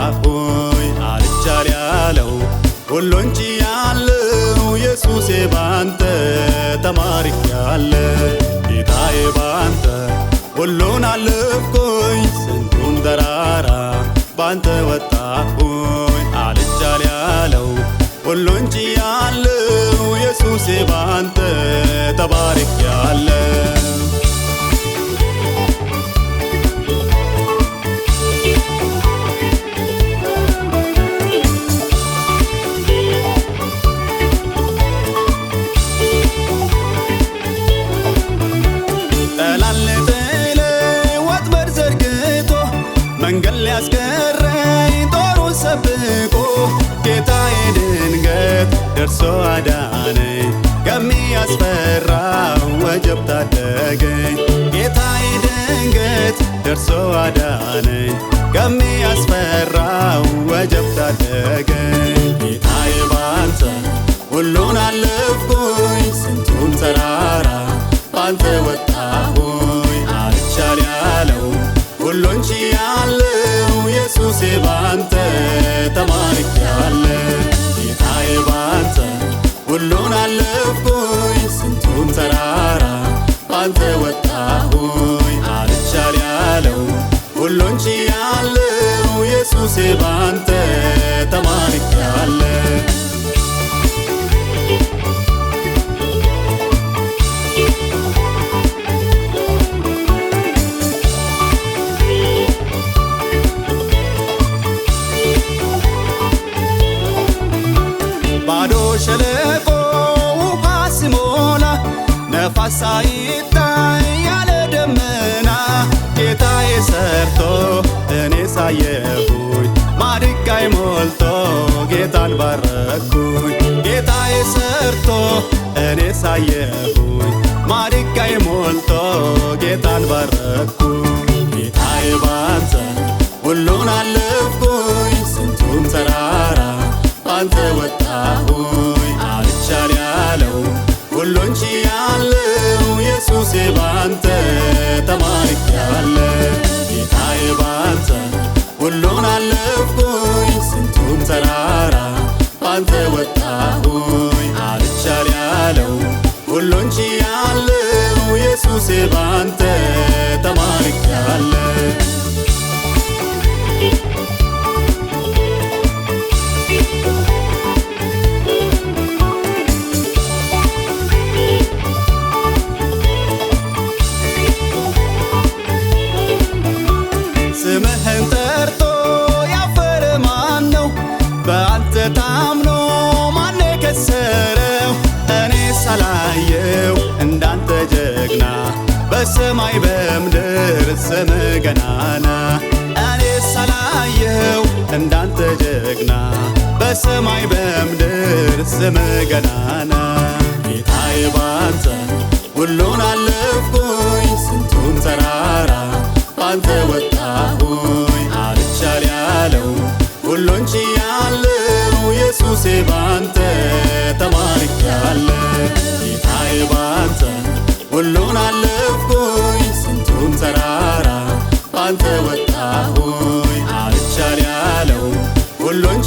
ወጣሁኝ አልቻል ያለው ሁሉን ችያለሁ ኢየሱሴ ባንተ ተማርኬአለሁ ጌታዬ ባንተ ሁሉን አለፍኩኝ ስንቱን ተራራ ባንተ ወጣሁኝ አልቻል ያለው ሁሉን ችያለሁ ኢየሱሴ ባንተ ተባርኬአለሁ መንገድ ሊያስቀረኝ ጦሩን ሰብቆ ጌታዬ ድንገት ደርሶ አዳነኝ ከሚያስፈራው ወጀብ ታደገኝ ጌታዬ ድንገት ደርሶ አዳነኝ ከሚያስፈራው ወጀብ ታደገኝ ጌታዬ ባንተ ሁሉን አለፍኩኝ ስንቱን ተራራ ባንተ ወጣሁኝ አልቻል ያለው ሁሉን ችያለሁ ኢየሱሴ ባንተ ተማርኬአለሁ ጌታዬ ባንተ ሁሉን አለፍኩኝ ስንቱን ተራራ ባንተ ወጣሁኝ አልቻል ያለው ሁሉን ችያለሁ ኢየሱሴ ባንተ ተማርኬአለሁ ባዶ ሸለቆ ውሃ ሲሞላ ነፋስ ሳይታይ ያለ ደመና ጌታዬ ሰርቶ እኔ ሳየሁኝ ማድጋይ ሞልቶ ጌታን ባረኩኝ ጌታዬ ሰርቶ እኔ ሳየሁኝ ማድጋይ ሞልቶ ጌታን ባረኩኝ ጌታዬ ባንተ ሁሉን አለፍኩኝ ስንቱን ተራራ ባንተ ወጣሁኝ አልቻል ያለው ሁሉን ችያለሁ ኢየሱሴ ባንተ ተማርኬአለሁ ጌታዬ ባንተ ሁሉን አለፍኩኝ ስንቱን ተራራ ባንተ ወጣሁኝ አልቻል ያለው ሁሉን ችያለሁ ኢየሱሴ ባንተ ተማርኬአለሁ ስምህን ጠርቶ ያፈረ ማነው? በአንተ ታምኖ ማን የከሰረው? እኔ ሳላየው እንዳንተ ጀግና በሰማይ በምድር ስምህ ገናና እኔ ሳላየው እንዳንተ ጀግና በሰማይ በምድር ስምህ ገናና ጌታዬ ባንተ ሁሉን አለፍኩኝ ስንቱን ተራራ ባንተ ወጣሁኝ አልቻል ያለው ሁሉን ችያለሁ ኢየሱሴ ባንተ ተማርኬአለሁ ጌታዬ ባንተ ሁሉን አለፍኩኝ ስንቱን ተራራ ባንተ ወጣሁኝ አልቻል ያለው ሁሉን